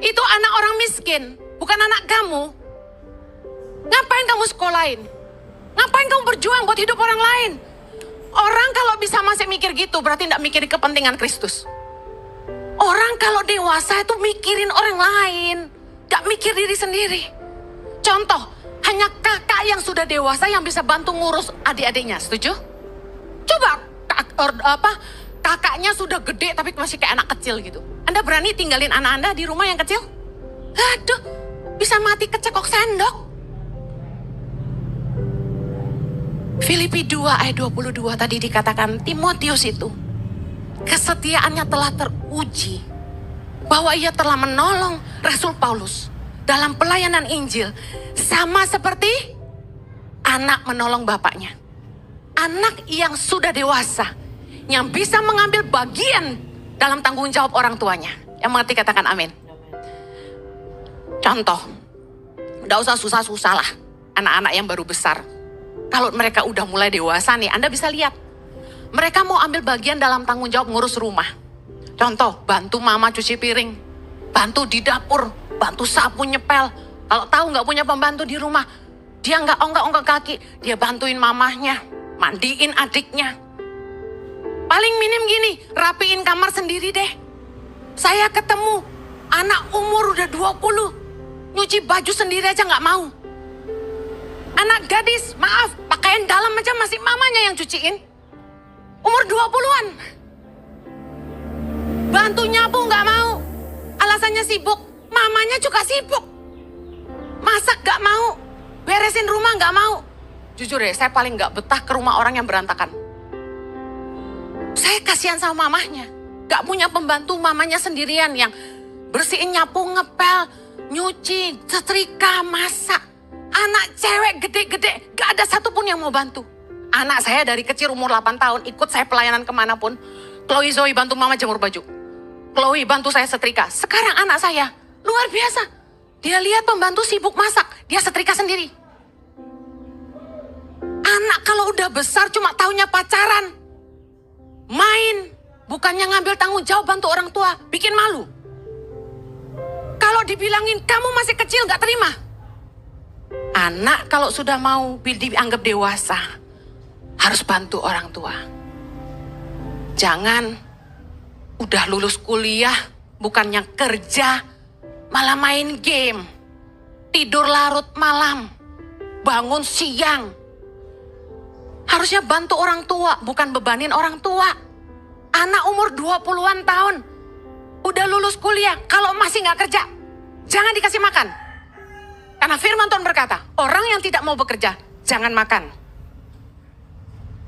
Speaker 1: Itu anak orang miskin, bukan anak kamu. Ngapain kamu sekolahin? Ngapain kamu berjuang buat hidup orang lain? Orang kalau bisa masih mikir gitu berarti tidak mikirin kepentingan Kristus. Orang kalau dewasa itu mikirin orang lain, gak mikir diri sendiri. Contoh, hanya kakak yang sudah dewasa yang bisa bantu ngurus adik-adiknya, setuju? Coba kakaknya sudah gede tapi masih kayak anak kecil gitu. Anda berani tinggalin anak Anda di rumah yang kecil? Aduh, bisa mati kecekok sendok. Filipi 2 ayat 22 tadi dikatakan Timotius itu kesetiaannya telah teruji, bahwa ia telah menolong Rasul Paulus dalam pelayanan Injil, sama seperti anak menolong bapaknya. Anak yang sudah dewasa, yang bisa mengambil bagian dalam tanggung jawab orang tuanya. Yang mengerti katakan amin. Contoh, gak usah susah-susah lah anak-anak yang baru besar. Kalau mereka udah mulai dewasa nih, Anda bisa lihat. Mereka mau ambil bagian dalam tanggung jawab ngurus rumah. Contoh, bantu mama cuci piring, bantu di dapur, bantu sapu nyepel. Kalau tahu nggak punya pembantu di rumah, dia nggak onggak-onggak kaki, dia bantuin mamahnya, mandiin adiknya. Paling minim gini, rapiin kamar sendiri deh. Saya ketemu anak umur udah 20, nyuci baju sendiri aja nggak mau. Anak gadis, maaf, pakaian dalam aja masih mamanya yang cuciin. Umur 20-an. Bantu nyapu nggak mau. Alasannya sibuk. Mamanya juga sibuk. Masak nggak mau. Beresin rumah nggak mau. Jujur ya, saya paling nggak betah ke rumah orang yang berantakan. Saya kasihan sama mamahnya. Nggak punya pembantu, mamanya sendirian yang bersihin, nyapu, ngepel, nyuci, setrika, masak. Anak cewek gede-gede, gak ada satupun yang mau bantu. Anak saya dari kecil umur 8 tahun, ikut saya pelayanan kemanapun. Chloe Zoe bantu mama jemur baju. Chloe bantu saya setrika. Sekarang anak saya, luar biasa. Dia lihat pembantu sibuk masak, dia setrika sendiri. Anak kalau udah besar cuma taunya pacaran. Main, bukannya ngambil tanggung jawab bantu orang tua, bikin malu. Kalau dibilangin, kamu masih kecil gak terima. Anak kalau sudah mau dianggap dewasa, harus bantu orang tua. Jangan udah lulus kuliah, bukannya kerja, malah main game. Tidur larut malam, bangun siang. Harusnya bantu orang tua, bukan bebanin orang tua. Anak umur 20-an tahun, udah lulus kuliah, kalau masih gak kerja, jangan dikasih makan. Karena firman Tuhan berkata, orang yang tidak mau bekerja, jangan makan.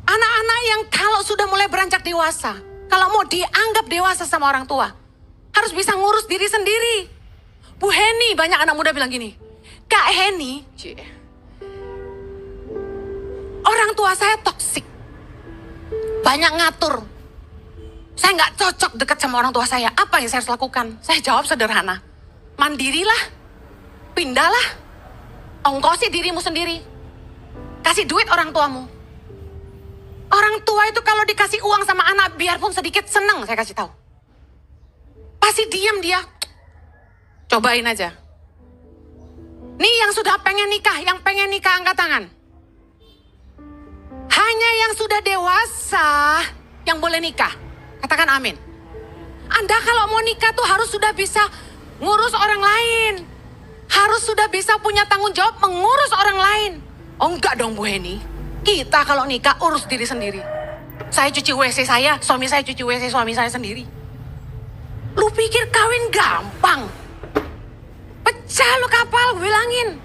Speaker 1: Anak-anak yang kalau sudah mulai beranjak dewasa, kalau mau dianggap dewasa sama orang tua, harus bisa ngurus diri sendiri. Bu Heni, banyak anak muda bilang gini, Kak Heni, orang tua saya toksik, banyak ngatur. Saya nggak cocok dekat sama orang tua saya. Apa yang saya harus lakukan? Saya jawab sederhana, mandirilah, pindahlah. Ongkosi dirimu sendiri. Kasih duit orang tuamu. Orang tua itu kalau dikasih uang sama anak, biarpun sedikit seneng, saya kasih tahu. Pasti diam dia. Cobain aja. Nih yang sudah pengen nikah, yang pengen nikah angkat tangan. Hanya yang sudah dewasa yang boleh nikah. Katakan amin. Anda kalau mau nikah tuh harus sudah bisa ngurus orang lain. Harus sudah bisa punya tanggung jawab mengurus orang lain. Oh enggak dong Bu Heni. Kita kalau nikah urus diri sendiri. Saya cuci WC saya, suami saya cuci WC suami saya sendiri. Lu pikir kawin gampang? Pecah lu kapal, gue bilangin.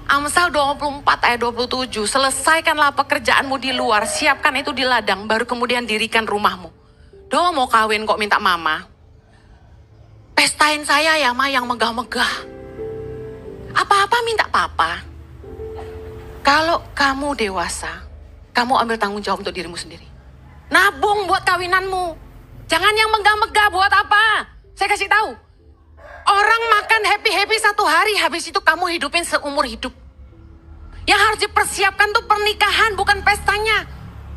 Speaker 1: Amsal 24 ayat 27. Selesaikanlah pekerjaanmu di luar, siapkan itu di ladang, baru kemudian dirikan rumahmu. Do mau kawin kok minta mama. Pestain saya ya ma yang megah-megah. Apa-apa minta papa. Kalau kamu dewasa, kamu ambil tanggung jawab untuk dirimu sendiri. Nabung buat kawinanmu. Jangan yang megah-megah buat apa? Saya kasih tahu. Orang makan happy-happy satu hari, habis itu kamu hidupin seumur hidup. Yang harus dipersiapkan tuh pernikahan, bukan pestanya.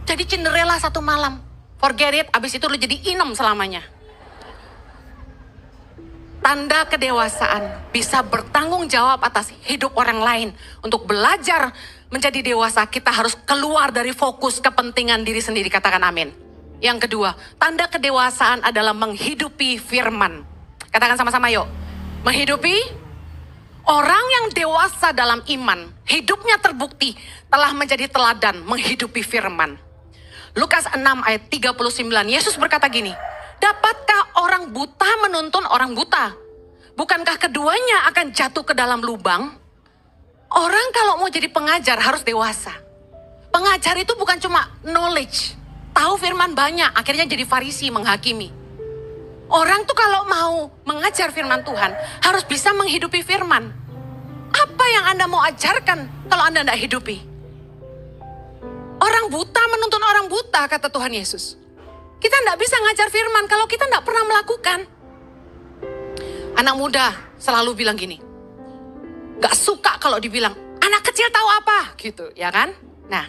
Speaker 1: Jadi Cinderella satu malam. Forget it, habis itu lu jadi inem selamanya. Tanda kedewasaan bisa bertanggung jawab atas hidup orang lain. Untuk belajar menjadi dewasa, kita harus keluar dari fokus kepentingan diri sendiri. Katakan amin. Yang kedua, tanda kedewasaan adalah menghidupi firman. Katakan sama-sama yuk. Menghidupi. Orang yang dewasa dalam iman, hidupnya terbukti telah menjadi teladan menghidupi firman. Lukas 6 ayat 39, Yesus berkata gini, dapatkah orang buta menuntun orang buta? Bukankah keduanya akan jatuh ke dalam lubang? Orang kalau mau jadi pengajar harus dewasa. Pengajar itu bukan cuma knowledge, tahu firman banyak, akhirnya jadi Farisi menghakimi. Orang tuh kalau mau mengajar firman Tuhan, harus bisa menghidupi firman. Apa yang Anda mau ajarkan kalau Anda tidak hidupi? Orang buta menuntun orang buta, kata Tuhan Yesus. Kita tidak bisa ngajar firman kalau kita tidak pernah melakukan. Anak muda selalu bilang gini, gak suka kalau dibilang, anak kecil tahu apa? Gitu, ya kan? Nah,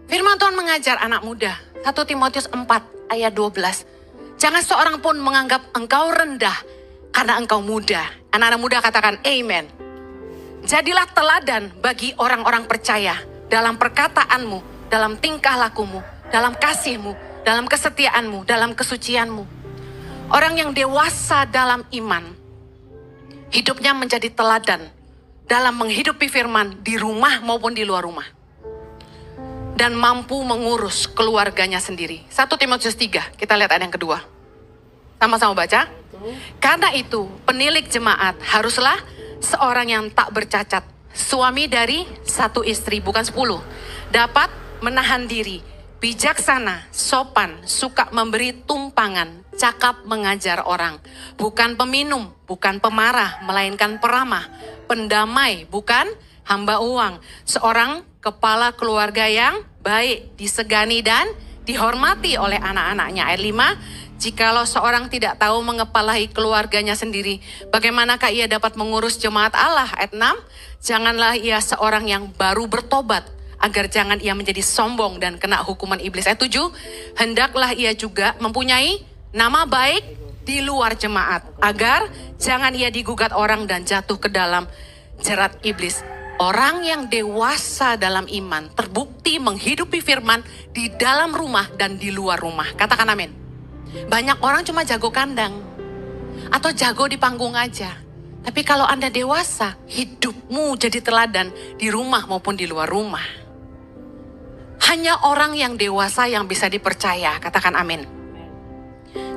Speaker 1: firman Tuhan mengajar anak muda. 1 Timotius 4 ayat 12. Jangan seorang pun menganggap engkau rendah karena engkau muda. Anak-anak muda katakan amen. Jadilah teladan bagi orang-orang percaya dalam perkataanmu, dalam tingkah lakumu, dalam kasihmu, dalam kesetiaanmu, dalam kesucianmu. Orang yang dewasa dalam iman, hidupnya menjadi teladan dalam menghidupi firman di rumah maupun di luar rumah. Dan mampu mengurus keluarganya sendiri. 1 Timotius 3, kita lihat ayat yang kedua. Sama-sama baca. Karena itu penilik jemaat haruslah seorang yang tak bercacat, suami dari satu istri, bukan 10, dapat menahan diri, bijaksana, sopan, suka memberi tumpangan, cakap mengajar orang, bukan peminum, bukan pemarah, melainkan peramah, pendamai, bukan hamba uang, seorang kepala keluarga yang baik, disegani dan dihormati oleh anak-anaknya. Ayat 5, jikalau seorang tidak tahu mengepalai keluarganya sendiri, bagaimanakah ia dapat mengurus jemaat Allah? Ayat 6, janganlah ia seorang yang baru bertobat, agar jangan ia menjadi sombong dan kena hukuman iblis. Ayat 7, hendaklah ia juga mempunyai nama baik di luar jemaat, agar jangan ia digugat orang dan jatuh ke dalam jerat iblis. Orang yang dewasa dalam iman terbukti menghidupi firman di dalam rumah dan di luar rumah. Katakan amin. Banyak orang cuma jago kandang atau jago di panggung aja. Tapi kalau Anda dewasa, hidupmu jadi teladan di rumah maupun di luar rumah. Hanya orang yang dewasa yang bisa dipercaya. Katakan amin.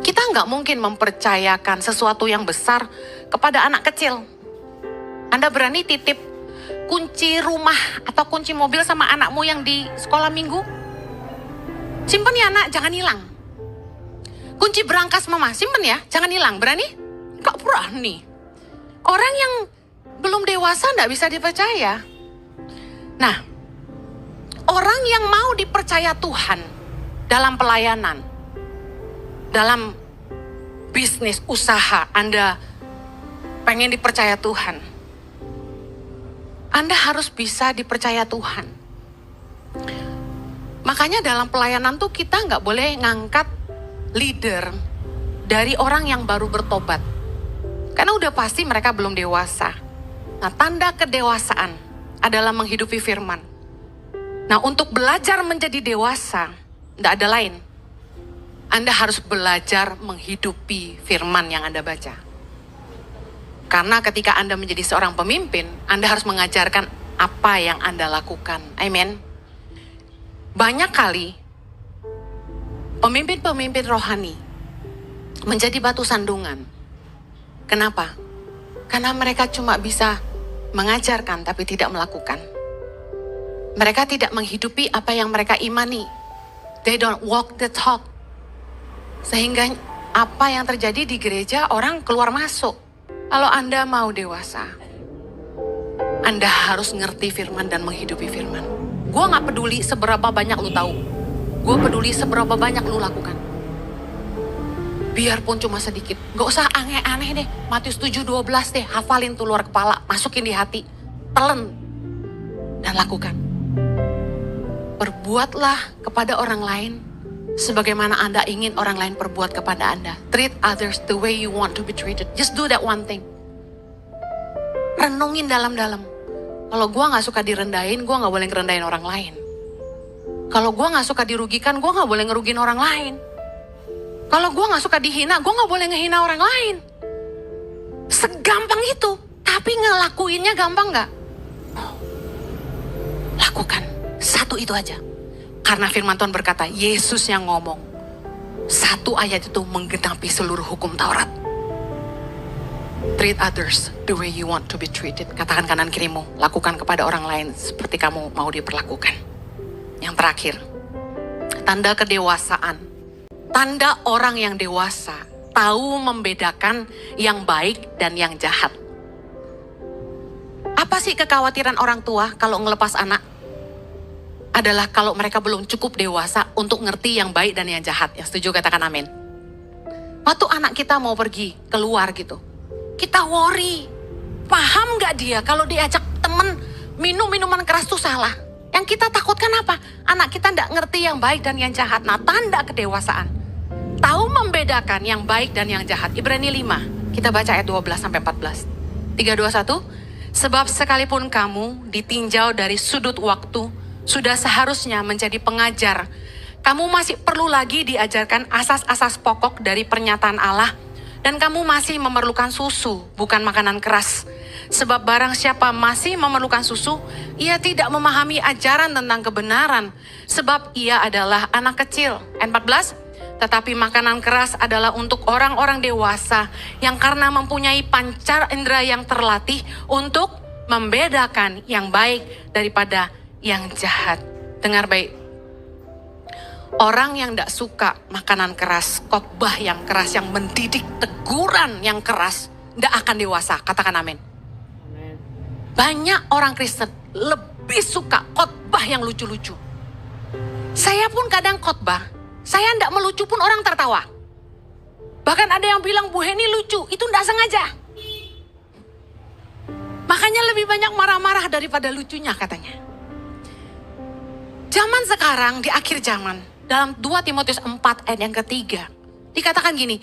Speaker 1: Kita nggak mungkin mempercayakan sesuatu yang besar kepada anak kecil. Anda berani titip kunci rumah atau kunci mobil sama anakmu yang di sekolah minggu? Simpen ya nak, jangan hilang. Kunci berangkas mama, simpen ya, jangan hilang. Berani? Gak berani. Orang yang belum dewasa gak bisa dipercaya. Nah, orang yang mau dipercaya Tuhan dalam pelayanan, dalam bisnis, usaha, Anda pengen dipercaya Tuhan, Anda harus bisa dipercaya Tuhan. Makanya dalam pelayanan tuh kita nggak boleh ngangkat leader dari orang yang baru bertobat. Karena udah pasti mereka belum dewasa. Nah, tanda kedewasaan adalah menghidupi firman. Nah, untuk belajar menjadi dewasa, nggak ada lain. Anda harus belajar menghidupi firman yang Anda baca. Karena ketika Anda menjadi seorang pemimpin, Anda harus mengajarkan apa yang Anda lakukan. Amin. Banyak kali pemimpin-pemimpin rohani menjadi batu sandungan. Kenapa? Karena mereka cuma bisa mengajarkan tapi tidak melakukan. Mereka tidak menghidupi apa yang mereka imani. They don't walk the talk. Sehingga apa yang terjadi di gereja, orang keluar masuk. Kalau Anda mau dewasa, Anda harus ngerti firman dan menghidupi firman. Gue gak peduli seberapa banyak lu tahu. Gue peduli seberapa banyak lu lakukan. Biarpun cuma sedikit. Gak usah aneh-aneh deh. Matius 7:12 deh. Hafalin tuh luar kepala. Masukin di hati. Telen. Dan lakukan. Perbuatlah kepada orang lain sebagaimana Anda ingin orang lain perbuat kepada Anda. Treat others the way you want to be treated. Just do that one thing. Renungin dalam-dalam. Kalau gue gak suka direndahin, gue gak boleh ngerendahin orang lain. Kalau gue gak suka dirugikan, gue gak boleh ngerugiin orang lain. Kalau gue gak suka dihina, gue gak boleh ngehina orang lain. Segampang itu. Tapi ngelakuinnya gampang gak? Lakukan. Satu itu aja. Karena firman Tuhan berkata, Yesus yang ngomong. Satu ayat itu menggenapi seluruh hukum Taurat. Treat others the way you want to be treated. Katakan kanan kirimu, lakukan kepada orang lain seperti kamu mau diperlakukan. Yang terakhir, tanda kedewasaan. Tanda orang yang dewasa tahu membedakan yang baik dan yang jahat. Apa sih kekhawatiran orang tua kalau ngelepas anak? Adalah kalau mereka belum cukup dewasa untuk ngerti yang baik dan yang jahat. Yang setuju katakan amin. Waktu anak kita mau pergi keluar gitu, kita worry. Paham gak dia kalau diajak temen minum minuman keras itu salah? Yang kita takutkan apa? Anak kita gak ngerti yang baik dan yang jahat. Nah, tanda kedewasaan. Tahu membedakan yang baik dan yang jahat. Ibrani 5, kita baca ayat 12-14. 3, 2, 1. Sebab sekalipun kamu ditinjau dari sudut waktu, sudah seharusnya menjadi pengajar. Kamu masih perlu lagi diajarkan asas-asas pokok dari pernyataan Allah. Dan kamu masih memerlukan susu, bukan makanan keras. Sebab barang siapa masih memerlukan susu, ia tidak memahami ajaran tentang kebenaran. Sebab ia adalah anak kecil. Ayat 14. Tetapi makanan keras adalah untuk orang-orang dewasa yang karena mempunyai pancar indera yang terlatih untuk membedakan yang baik daripada yang jahat. Dengar baik. Orang yang tidak suka makanan keras, khotbah yang keras, yang mendidik, teguran yang keras, tidak akan dewasa. Katakan amin. Banyak orang Kristen lebih suka khotbah yang lucu-lucu. Saya pun kadang khotbah, saya tidak melucu pun orang tertawa. Bahkan ada yang bilang, Bu Heni lucu, itu tidak sengaja. Makanya lebih banyak marah-marah daripada lucunya katanya. Zaman sekarang, di akhir zaman, dalam 2 Timotius 4 ayat yang ketiga, dikatakan gini,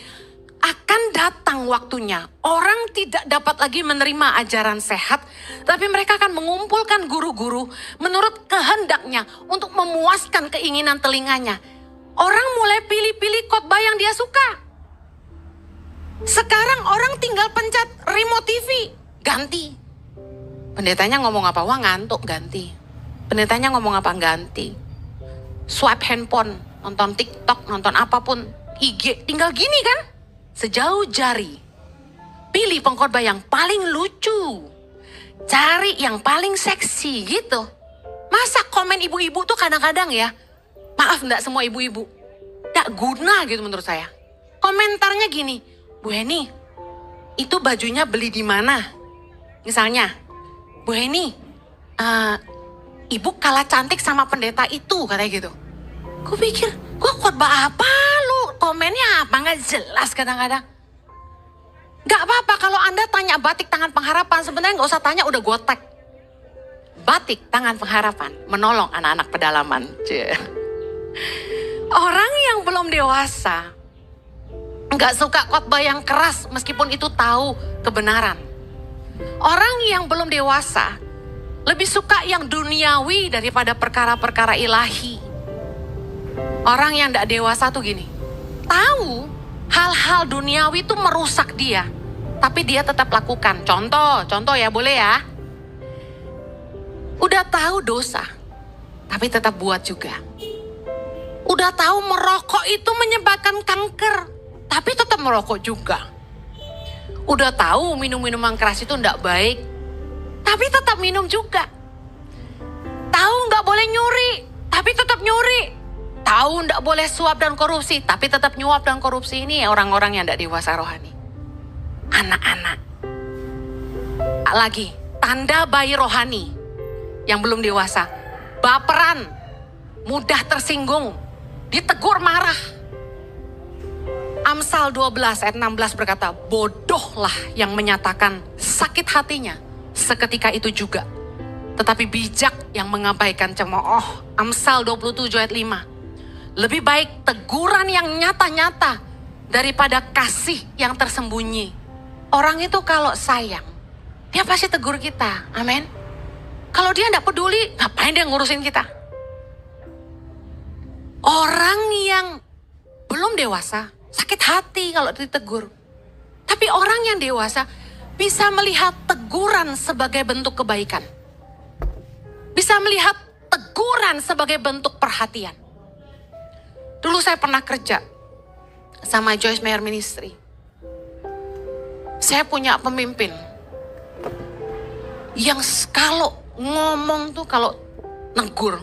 Speaker 1: akan datang waktunya orang tidak dapat lagi menerima ajaran sehat, tapi mereka akan mengumpulkan guru-guru menurut kehendaknya untuk memuaskan keinginan telinganya. Orang mulai pilih-pilih khotbah yang dia suka. Sekarang orang tinggal pencet remote TV, ganti. Pendetanya ngomong apa? Wah ngantuk, ganti. Pendetanya ngomong apa? Ganti. Swipe handphone, nonton TikTok, nonton apapun, IG, tinggal gini kan? Sejauh jari. Pilih pengkhotbah yang paling lucu. Cari yang paling seksi gitu. Masa komen ibu-ibu tuh kadang-kadang ya, maaf enggak semua ibu-ibu, enggak guna gitu menurut saya. Komentarnya gini, Bu Heni, itu bajunya beli di mana? Misalnya, Bu Heni, ibu kalah cantik sama pendeta itu, katanya gitu. Gue pikir, gue khotbah apa lu? Komennya apa? Nggak jelas kadang-kadang. Nggak apa-apa kalau Anda tanya batik tangan pengharapan, sebenarnya nggak usah tanya, udah gue tag. Batik tangan pengharapan, menolong anak-anak pedalaman. Orang yang belum dewasa, nggak suka khotbah yang keras meskipun itu tahu kebenaran. Orang yang belum dewasa, lebih suka yang duniawi daripada perkara-perkara ilahi. Orang yang tidak dewasa tuh gini, tahu hal-hal duniawi itu merusak dia, tapi dia tetap lakukan. Contoh ya, boleh ya. Udah tahu dosa, tapi tetap buat juga. Udah tahu merokok itu menyebabkan kanker, tapi tetap merokok juga. Udah tahu minum-minuman keras itu tidak baik, tapi tetap minum juga. Tahu nggak boleh nyuri, tapi tetap nyuri. Tahu nggak boleh suap dan korupsi, tapi tetap nyuap dan korupsi. Ini orang-orang yang tidak dewasa rohani. Anak-anak. Lagi, tanda bayi rohani yang belum dewasa. Baperan, mudah tersinggung, ditegur marah. Amsal 12 ayat 16 berkata, bodohlah yang menyatakan sakit hatinya seketika itu juga. Tetapi bijak yang mengabaikan cemooh. Amsal 27 ayat 5. Lebih baik teguran yang nyata-nyata daripada kasih yang tersembunyi. Orang itu kalau sayang, dia pasti tegur kita. Amin. Kalau dia tidak peduli, ngapain dia ngurusin kita? Orang yang belum dewasa, sakit hati kalau ditegur. Tapi orang yang dewasa bisa melihat teguran sebagai bentuk kebaikan. Bisa melihat teguran sebagai bentuk perhatian. Dulu saya pernah kerja sama Joyce Meyer Ministry. Saya punya pemimpin yang kalau ngomong tuh, kalau negur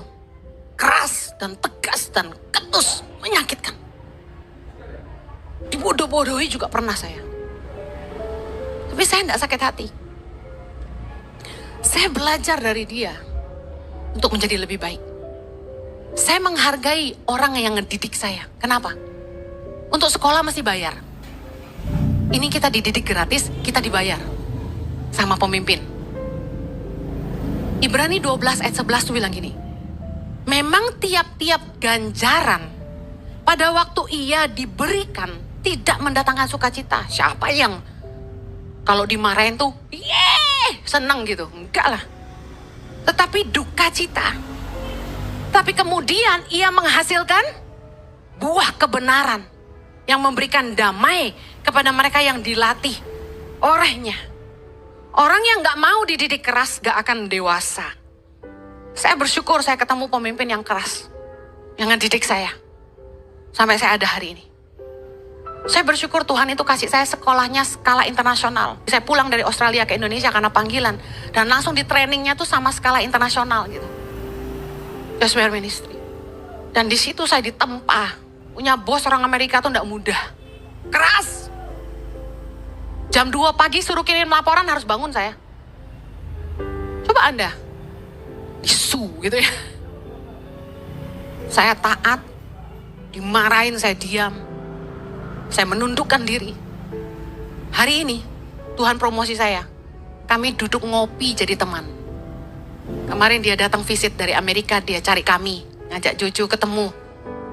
Speaker 1: keras keras dan tegas dan ketus, menyakitkan. Dibodoh-bodohi juga pernah saya. Tapi saya tidak sakit hati. Saya belajar dari dia untuk menjadi lebih baik. Saya menghargai orang yang ngedidik saya. Kenapa? Untuk sekolah mesti bayar. Ini kita dididik gratis, kita dibayar sama pemimpin. Ibrani 12 ayat 11 tuh bilang gini. Memang tiap-tiap ganjaran pada waktu ia diberikan tidak mendatangkan sukacita. Siapa yang kalau dimarahin tuh, senang gitu. Enggak lah. Tetapi duka cita. Tapi kemudian ia menghasilkan buah kebenaran yang memberikan damai kepada mereka yang dilatih olehnya. Orang yang gak mau dididik keras gak akan dewasa. Saya bersyukur saya ketemu pemimpin yang keras, yang ngedidik saya. Sampai saya ada hari ini. Saya bersyukur Tuhan itu kasih saya sekolahnya skala internasional. Saya pulang dari Australia ke Indonesia karena panggilan. Dan langsung di trainingnya tuh sama skala internasional gitu. Joshua Ministry. Dan di situ saya ditempa. Punya bos orang Amerika tuh gak mudah. Keras. Jam 2 pagi suruh kirim laporan harus bangun saya. Coba Anda. Isu gitu ya. Saya taat. Dimarahin saya diam. Saya menundukkan diri. Hari ini Tuhan promosi saya. Kami duduk ngopi jadi teman. Kemarin dia datang visit dari Amerika, dia cari kami. Ngajak Jojo ketemu.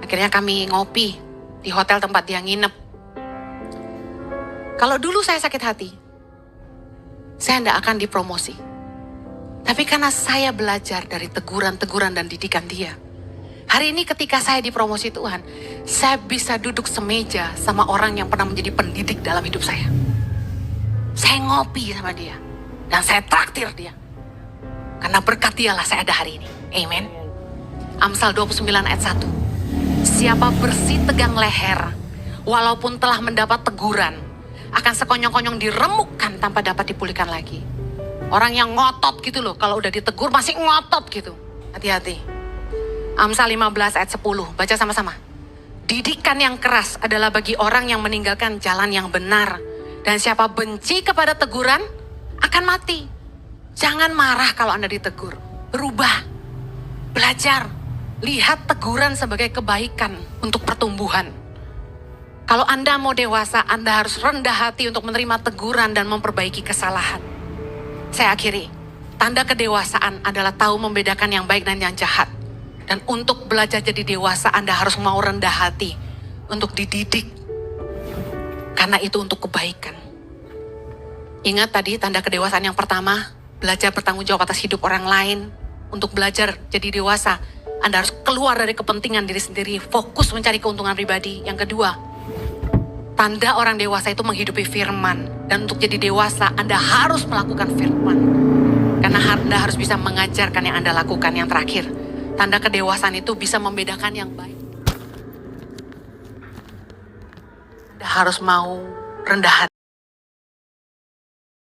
Speaker 1: Akhirnya kami ngopi di hotel tempat dia nginep. Kalau dulu saya sakit hati, saya tidak akan dipromosi. Tapi karena saya belajar dari teguran-teguran dan didikan dia. Hari ini ketika saya dipromosi Tuhan, saya bisa duduk semeja sama orang yang pernah menjadi pendidik dalam hidup saya. Saya ngopi sama dia. Dan saya traktir dia. Karena berkat dialah saya ada hari ini. Amen. Amsal 29 ayat 1. Siapa bersih tegang leher, walaupun telah mendapat teguran, akan sekonyong-konyong diremukkan tanpa dapat dipulihkan lagi. Orang yang ngotot gitu loh, kalau udah ditegur masih ngotot gitu. Hati-hati. Amsal 15 ayat 10, baca sama-sama. Didikan yang keras adalah bagi orang yang meninggalkan jalan yang benar. Dan siapa benci kepada teguran, akan mati. Jangan marah kalau Anda ditegur. Berubah. Belajar. Lihat teguran sebagai kebaikan untuk pertumbuhan. Kalau Anda mau dewasa, Anda harus rendah hati untuk menerima teguran dan memperbaiki kesalahan. Saya akhiri. Tanda kedewasaan adalah tahu membedakan yang baik dan yang jahat. Dan untuk belajar jadi dewasa, Anda harus mau rendah hati untuk dididik. Karena itu untuk kebaikan. Ingat tadi tanda kedewasaan yang pertama, belajar bertanggung jawab atas hidup orang lain. Untuk belajar jadi dewasa, Anda harus keluar dari kepentingan diri sendiri, fokus mencari keuntungan pribadi. Yang kedua, tanda orang dewasa itu menghidupi firman. Dan untuk jadi dewasa, Anda harus melakukan firman. Karena Anda harus bisa mengajarkan yang Anda lakukan. Yang terakhir, tanda kedewasaan itu bisa membedakan yang baik. Anda harus mau rendah hati.